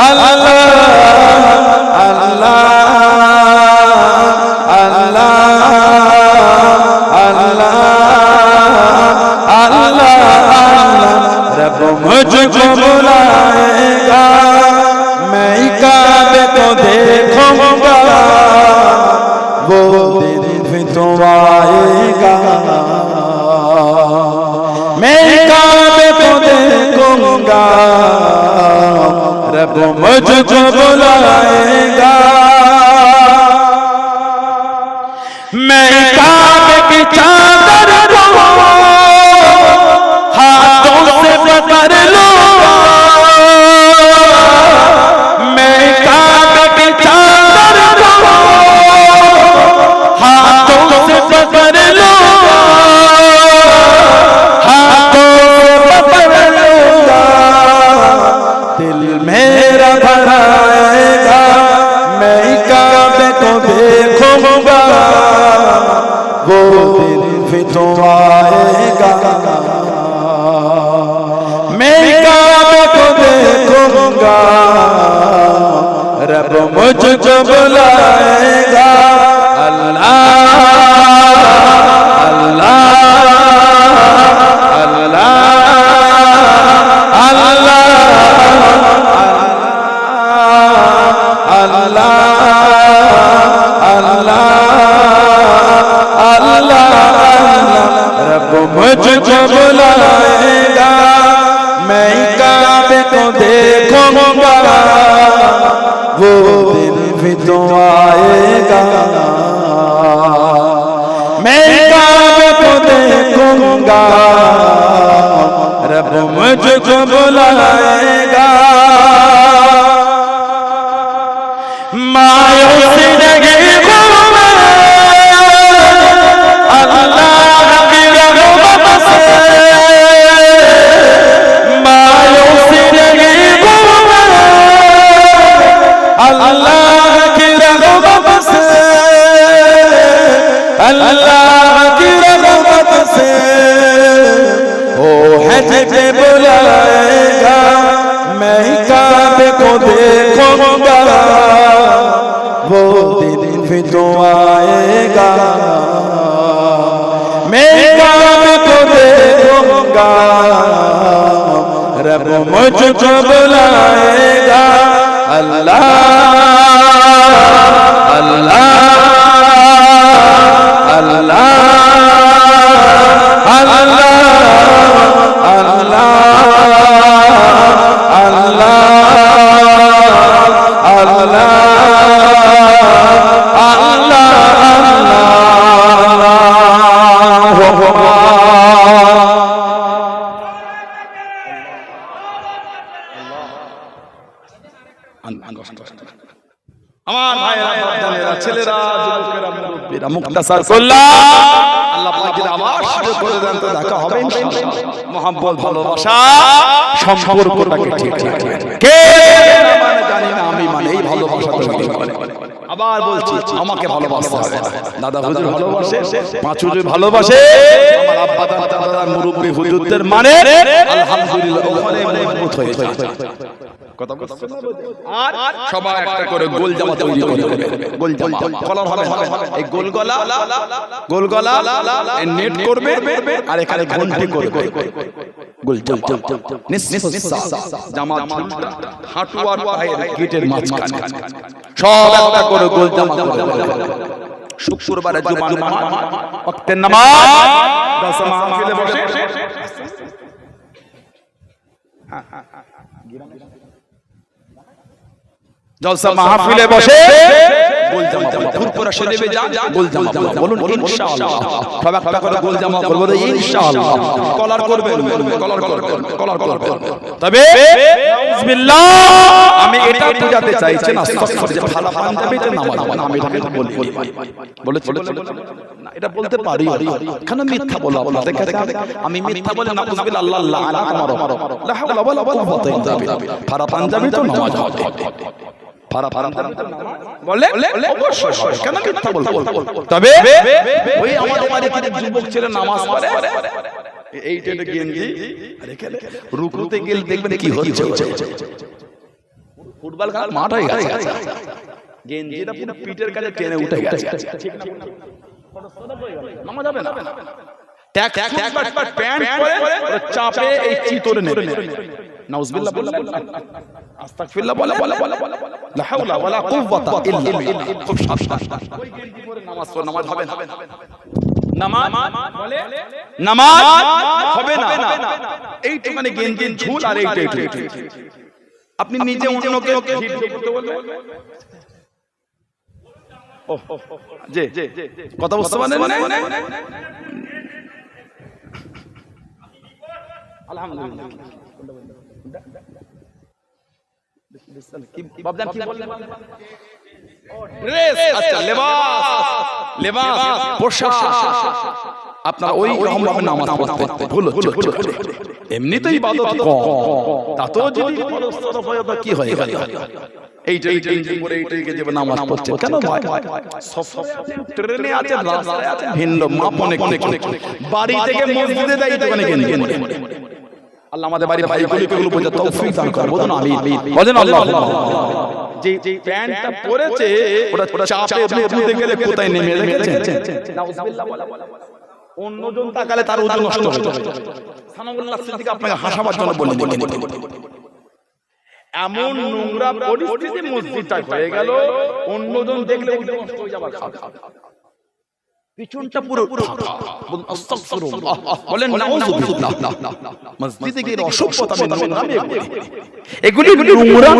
S1: अल्लाह अल्लाह अल्लाह अल्लाह रब मुझको बुलाएगा, मैं काबे को देखूंगा, वो दिन भी तो आएगा। मैं काबे को देखूंगा, रब मुझको बुलाएगा। मैं काबे की चादर को हाथों से पकड़ लूंगा, मैं काबे की चादर को हाथों से पकड़ लूंगा, हाथों से पकड़ लूंगा, दिल मेरा भराएगा, मैं काबे को देखूंगा, वो दिन भी तो आएगा। मैं काबे को देखूंगा, रब मुझको बुलाएगा। अल्लाह अल्लाह अल्लाह अल्लाह अल्लाह अल्लाह रब मुझको बुलाएगा, मैं काबे को देखूंगा, वो दिन भी तो आएगा। मैं काबे को देखूंगा, रब मुझको बुलाएगा। मायूसी नहीं घूमे अल्लाह की रहमत से, मायूसी नहीं घूमे अल्लाह की रहमत से, अल्लाह की रहमत से, ओ हज पे बुलाएगा, मैं काबे को देखूंगा, वो दिन भी तो आएगा। मैं काबे को देखूंगा, रब मुझको बुलाएगा। अल्लाह अल्लाह अल्लाह अल्लाह अल्लाह আমার ভাইরা বাচ্চারা ছেলেরা যুবকেরা মুরব্বিরা মুক্তাসার করলাম, আল্লাহ পাকের আওয়াজ শুরু করে দেন তো দেখা হবে ইনশাআল্লাহ। মোহাম্মত ভালোবাসা সম্পর্কটাকে ঠিক ঠিক কে মানে জানি না, আমি মানে এই ভালোবাসা তৈরি করে। আবার বলছি আমাকে ভালোবাসতে হবে, দাদা হুজুর ভালোবাসে, পাঁচ হুজুর ভালোবাসে, আমার আব্বা দাদা মুরব্বি হুজুরদের মানে আলহামদুলিল্লাহ ওখানে মজবুত হয়ে যায়। কথা বলছেন আর সবাই একটা করে গোল জামা তৈরি করে গোল জামা কলার হবে, এই গোল গলা এই নেট করবে আর এখানে ঘন্টি করবে, গোল জামা নিসফ জামা হাঁটু আর পায়ের গিটের মাঝখানে সব একটা করে গোল জামা করবে। শুক্রবারে জুমার নামাজ ওয়াক্তের নামাজ দশ মাহফিলে বসে জলসা মাহফিলে বসে গোল জামা ফুরফুরা শরীফে যান গোল জামা বলুন ইনশাআল্লাহ সব একটা করে গোল জামা করব ইনশাআল্লাহ কলার করবেন তবে বিসমিল্লাহ আমি এটা বুঝাতে চাইছি না যে ভালো পাঞ্জাবিতে নামাজ আমি এটা বলি বলেছি না এটা বলতে পারি কেন মিথ্যা বলো আপনাদের কাছে আমি মিথ্যা বলে না বিসমিল্লাহ আল্লাহ লাআনা আমার লা হাওলা ওয়ালা কুওয়াতা ইল্লা বিল্লাহ ভালো পাঞ্জাবিতে নামাজ হবে বলে অবশ্যই কেন মিথ্যা বলবো তবে ওই আমাদের বাড়িতে যুবক ছেলে নামাজ পড়ে এইটা গেঞ্জি আরে কেন রুকুতে গেলে দেখবেন কি হচ্ছে ফুটবল খেলার মাঠ হয়ে গেছে গেঞ্জিটা পুরো পিঠের কাছে টেনে উঠে গেছে ঠিক না নামাজ হবে না ট্যাক প্যান্ট পরে চাপে এই চিতরে নেবে নাউজুবিল্লাহ বললেন আস্তাগফিরুল্লাহ বলে লা হাওলা ওয়ালা কুওয়াতা ইল্লা বিল্লাহ খুব সাবধান ওই গেঞ্জি পরে নামাজ পড়ে নামাজ হবে না নামাজ হবে না এইটা মানে গেঞ্জি ঝুল আর এইটা আপনি নিজে অন্যকে হিট করতে বলবেন জি কথা বুঝতে পারেন আলহামদুলিল্লাহ বাবজান কি বললেন ড্রেস আচ্ছা লেবাস পোশাক আপনারা ওই রকম ভাবে নামাজ পড়তে ভুল হচ্ছে এমনিতেই ইবাদত কম তাতেও যদি ফরজ হয় তো কি হয় এইটাই করে এইটাকে যে নামাজ পড়ছে কেন ভাই ট্রেনে আছে রাস্তায় আছে ভিন্ন মাপনে বাড়ি থেকে মসজিদে যাই তো কেন আল্লাহ আমাদের বাড়ি ভাইগুলোকে এগুলো বোঝার তৌফিক দান করেন বলুন আমিন বলেন আল্লাহুম্মা যে প্যান্টটা পরেছে ওটা চাপে বুঝতে গেলে কোথায় নেমে গেছে নাউজুবিল্লাহ বলা অন্যজন তাকালে তার ওজন নষ্ট হয়ে যাবে সানাউল্লাহ সিদ্দিক আপনাকে হাসাবার জন্য বলে এমন নোংরা পরিস্থিতি মসজিদটা হয়ে গেল অন্যজন দেখলে ওজন নষ্ট হয়ে যাবে পিছনটা পুরো বলুন আস্তাগফিরুল্লাহ বলেন নাউযুবিল্লাহ মসজিদে গিয়ে অসভ্যতা আমি এগুলি নোংরা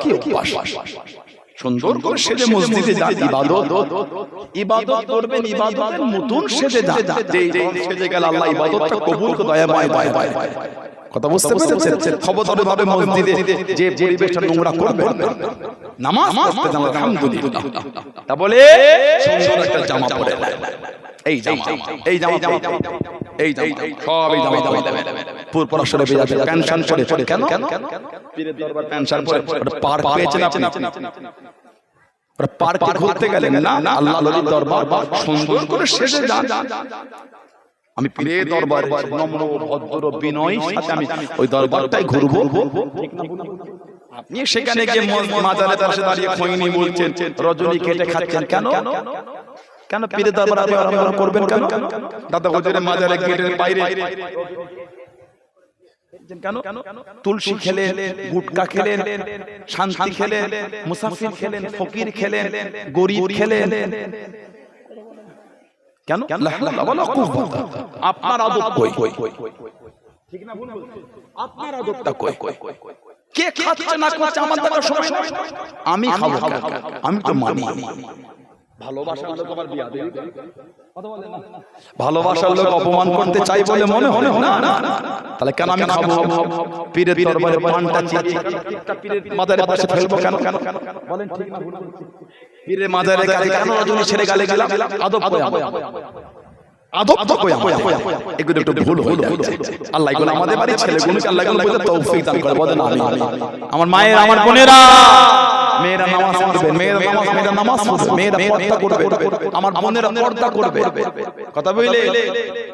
S1: কি অভ্যাস সুন্দর করে সেজে মসজিদে যান ইবাদত করবেন ইবাদতের মতন সেজে যান সেজে গেলে আল্লাহ ইবাদতটা কবুল করে দয়াময় কথা বুঝতে পেরেছেন খবরদার ভাবে মসজিদে যে পরিবেশটা নোংরা করবে নামাজ পড়তে যান আলহামদুলিল্লাহ তা বলে সুন্দর একটা জামা পরে এই জামা সব এই জামা পুরো পরাশরে বেজাতে পেনশন পরে কেন পীরের দরবার পেনশন পরে পার পেয়েছেন আপনি পার্কে ঘুরতে গেলেন না আল্লাহ ওলির দরবার সুন্দর করে সেজে যান আমি পীরের দরবার নম্র ভদ্র বিনয় সাথে আমি ওই দরবারটাই ঘুরবো ঠিক না আপনি সেখানে গিয়ে মাজারের পাশে দাঁড়িয়ে খৈনি বলছেন রজনী কেটে খাচ্ছেন কেন পীরের দরবার আপনি করবেন কেন দাদা হুজুরের মাজারে গেটের বাইরে কেন তুলসী খেলেন গুটকা খেলেন শান্তি খেলেন মুসাফির খেলেন ফকির খেলেন গরিব খেলেন কেন আপনার আদব কই ঠিক না আপনার আদবটা কই কে খাচ্ছে না খাচ্ছে আমার দেখার সময় নাই আমি খাবো আমি তো মানি ভালোবাসার লোক আমার বিয়া দেবে কথা বলেন না ভালোবাসার লোক অপমান করতে চাই বলে মনে হয় না তাহলে কেন আমি খাবো পীরের দরবারে পানটা চিপি পীরের মাজারের পাশে ফেলবো কেন বলেন ঠিক না পীরের মাজারে গেলে কেন রজনী ছেড়ে গেলে গেলাম আদব তো কই এগুলো একটু ভুল হয়ে যাচ্ছে আল্লাহ এগুলো আমাদের বাড়ির ছেলেগুলোকে আল্লাহ এগুলো বুঝে তৌফিক দান করে বলেন আমিন আমার মায়ের আমার বোনেরা মেয়েরা নামাজ পড়বে মেয়েরা নামাজ পড়বে মেয়েরা পর্দা করবে আমার বোনেরা পর্দা করবে কথা বলে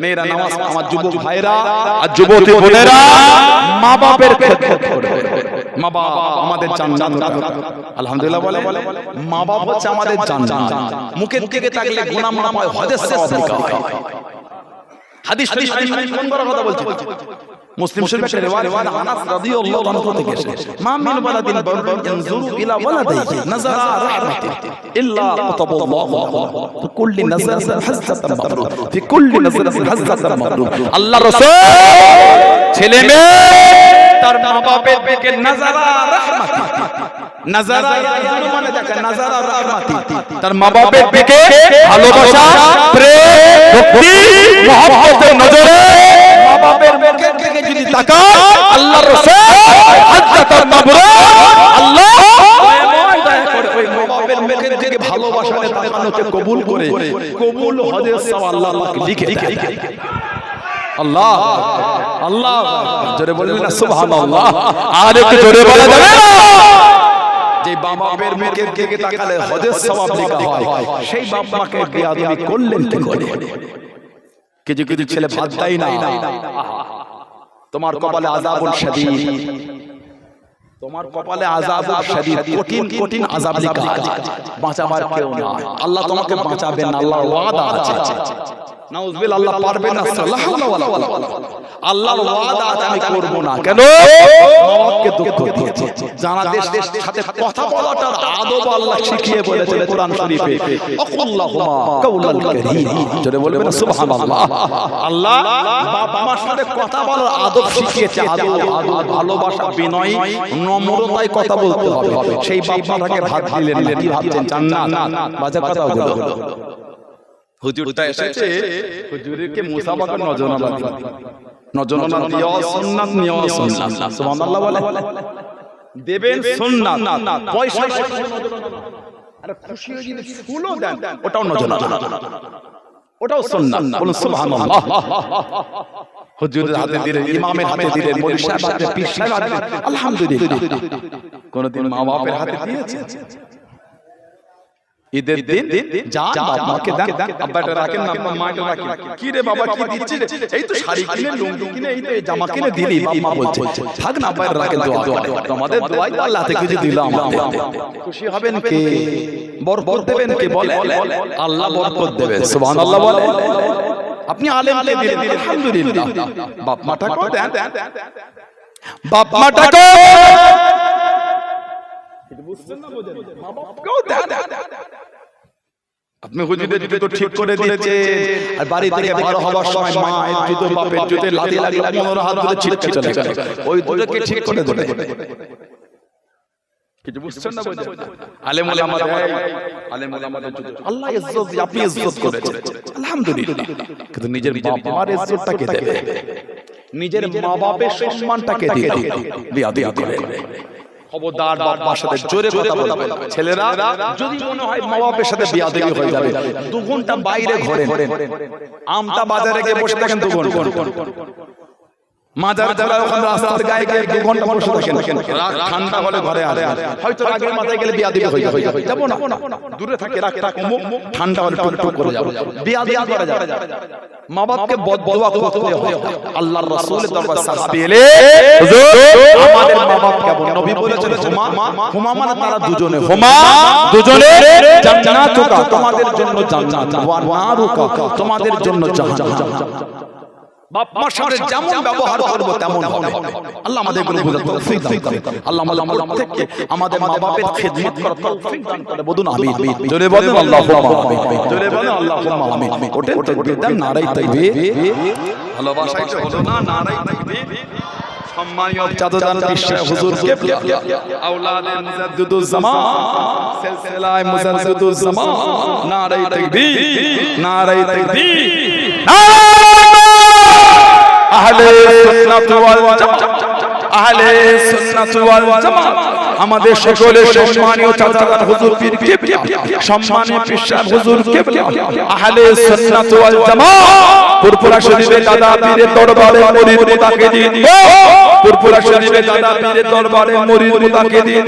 S1: মেয়েরা নামাজ আমার যুবক ভাইরা আর যুবতী বোনেরা মা বাবার খেদমত করবে মা বাবা আমাদের জান্নাত আলহামদুলিল্লাহ বলে মা বাবা হচ্ছে আমাদের জান্নাত মুখের দিকে তাকলে গুনাহ মাফ হয় হজের সওয়াব হয় হাদিস কোন বড় কথা বলছি মুসলিম শরীফের রিওয়ায়াত আনাস রাদিয়াল্লাহু আনহু থেকে এসেছে মা মিন ওয়ালাদিন বাররুন ইয়ানজুরু ইলা ওয়ালাদিহি নাযারা রাহমাতিন ইল্লা কাতাবাল্লাহু লাহু ফি কুল্লি নাযরাতিন হাসাতান মাবরুর ফি কুল্লি নাযরাতিন হাসাতান মাবরুর আল্লাহর রাসূল ছেলে মেয়ে তার মা বাপের দিকে নাজারা রাহমাতি, নাজারা মানে দেখেন নাজারা রাহমাতি, তার মা বাপের দিকে ভালোবাসা, প্রেম, ভক্তি, মহব্বতের নজরে মা বাপের মুখের দিকে যদি তাকায় আল্লাহর রাসূল হাজ্জাতুল মাবরুর আল্লাহ মুখের দিকে ভালোবাসাতে তাকানোকে কবুল করে কবুল হজের সওয়াব আল্লাহ লিখে দেয়। আল্লাহ আল্লাহ জোরে বলবেন না সুবহানাল্লাহ, আর একটু জোরে বলা যাবে না? যে বাবা বাপের মুখের দিকে তাকালে হজের সওয়াব লেখা হয়, সেই বাপ মাকে বেয়াদবি করলেন কি করে? কিছু কিছু ছেলে ভাত দেয় না, তোমার কপালে আযাবুল শাদীদ, তোমার কপালে আযাবুল শাদীদ, কঠিন কঠিন আযাব লেখা আছে, বাঁচাবার কেউ না। আল্লাহ তোমাকে বাঁচাবেন না, আল্লাহর ওয়াদা আছে। নাউযুবিল্লাহ, আল্লাহ পারবেন না, আল্লাহর ওয়াদা আছে আমি করব না। কেন? মাওয়াকে দুঃখ দিয়েছে, জানাদের সাথে কথা বলাটার আদব আল্লাহ শিখিয়ে বলেছেন কোরআন শরীফে, আকুল্লাহুমা কাউলাল কারীম, জোরে বলবেন না সুবহানাল্লাহ। আল্লাহ বাপ মার সাথে কথা বলার আদব শিখিয়েছে, আদব ভালোবাসা, বিনয়, নম্রতায় কথা বলতে হবে। সেই বাপ মাকে ভাত দিলেন না, কি ভাবছেন জান্নাত? বাজে কথা হলো। হুজুরটা এসেছে, হুজুরকে মুসাফাকে নজরানা দিন, নজরানা দিও সুন্নাত নিও সুন্নাত, সুবহানাল্লাহ বলে দেবেন সুন্নাত, পয়সা আরে খুশি হয়ে যদি ফুলও দেন ওটাও নজরানা, ওটাও সুন্নাত, বলুন সুবহানাল্লাহ। হুজুরের হাতে দিলেন, ইমামের হাতে দিলেন, মৌলভী সাহেব হাতে, পীর সাহেব হাতে, আলহামদুলিল্লাহ। কোনদিন মা বাপের হাতে দিয়েছে? ঈদের দিন যান বাপ মাকে দেন, আব্বাটা রাখেন না, মাকে রাখেন। কি রে বাবা কি দিচ্ছি রে? এই তো শাড়ি কিনে, লুঙ্গি কিনে, এই তো জামা কিনে দিলি। বাপ মা বলছে থাক না, আব্বাটা রাখেন, দোয়া করে, তোমাদের দোয়াই তো আল্লাহ থেকে কিছু দিল আমাদের। খুশি হবেন কে? বরকত দেবেন কে? বলে আল্লাহ বরকত দেবেন, সুবহানাল্লাহ বলে। আপনি আলেমকে দিলেন, আলহামদুলিল্লাহ। বাপ মাটাকে দেন, বাপ মাটাকে আপনি হুজুরের জুতো ঠিক করে দিয়েছে, আর বাড়ি থেকে বের হওয়ার সময় মায়ের জুতো, বাপের জুতো লাথি লাগলে 15 হাত ধরে ছিটকে চলে গেল, ওই দুটোকে ঠিক করে দেবে। কিছু বুঝছেন না? বুঝছেন? আলেম ওলামা, আলেম ওলামাদের জুতো আল্লাহ ইজ্জত, আপনি ইজ্জত করেছেন, আলহামদুলিল্লাহ। কিন্তু নিজের বাপ মার ইজ্জতটাকে দেবে, নিজের মা বাপের সম্মানটাকে দিবে, বিয়াদবি করে। খবরদার বাপ মার সাথে জোরে কথা বলবে। ছেলেরা যদি মনে হয় মা বাপের সাথে বিয়াদবি হয়ে যাবে, 2 ঘন্টা বাইরে ঘরে আমতা বাজারে গিয়ে বসে থাকেন, 2 ঘন্টা মাজার যারা ওখানে রাস্তার গায়ে গিয়ে 2 ঘন্টা বসে থাকেন, ঠান্ডা হলে ঘরে আসে, হয়তো আগের মাথায় গেলে বিয়াদবি হয়ে যাবে, যাব না, দূরে থাকে, রাখটা কমো, ঠান্ডা হলে টুক করে যাব, বিয়াদবি করা যাবে। মা বাপকে বদদুয়া করতে হয়। আল্লাহর রাসূলের দরবার সাহাবী এলে, হুজুর আমাদের মা বাপ কেমন? নবী বলেছেন হুমা, হুমা মানে তারা দুজনে, হুমা দুজনে জান্নাতুকা, তোমাদের জন্য জান্নাত, ওয়া নারুকা, তোমাদের জন্য জাহান্নাম। বাপ মার সাথে যেমন ব্যবহার করব তেমন হবে। আল্লাহ আমাদের গুলো বুঝার তৌফিক দান করে। আল্লাহ আমাদের প্রত্যেককে আমাদের মা বাপের খিদমত করার তৌফিক দান করে। বলুন আমিন। জোরে বলেন আল্লাহুম্মা আমিন। জোরে বলেন আল্লাহুম্মা আমিন। ওঠেন তাকবীর দেন, নারায়ে তাকবীর। ভালোবাসাই তো হলো না, নারায়ে তাকবীর। সম্মানীয় চাচাজান বিশ্বাস হুজুর কিবলা, আওলাদে মুজাদ্দিদুজ জামান, সিলসিলায়ে মুজাদ্দিদুজ জামান, নারায়ে তাকবীর, নারায়ে তাকবীর, আহলে সুন্নাত ওয়াল জামাত, আহলে সুন্নাত ওয়াল জামাত। আমাদের সকলের সম্মানীয় চাচাজান হুজুর পীর কিবলা, সম্মানীয় পীর সাহেব হুজুর কিবলা, আহলে সুন্নাত ওয়াল জামাত। পুরপুরা শরীফে দাদা পীরের দরবারে মুরিদ মুতাকিদিন, পুরপুরা শরীফে দাদা পীরের দরবারে মুরিদ মুতাকিদিন,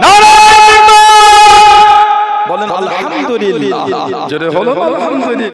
S1: নারায়ে তাকবীর। বলেন আলহামদুলিল্লাহ। জোরে হলো আলহামদুলিল্লাহ।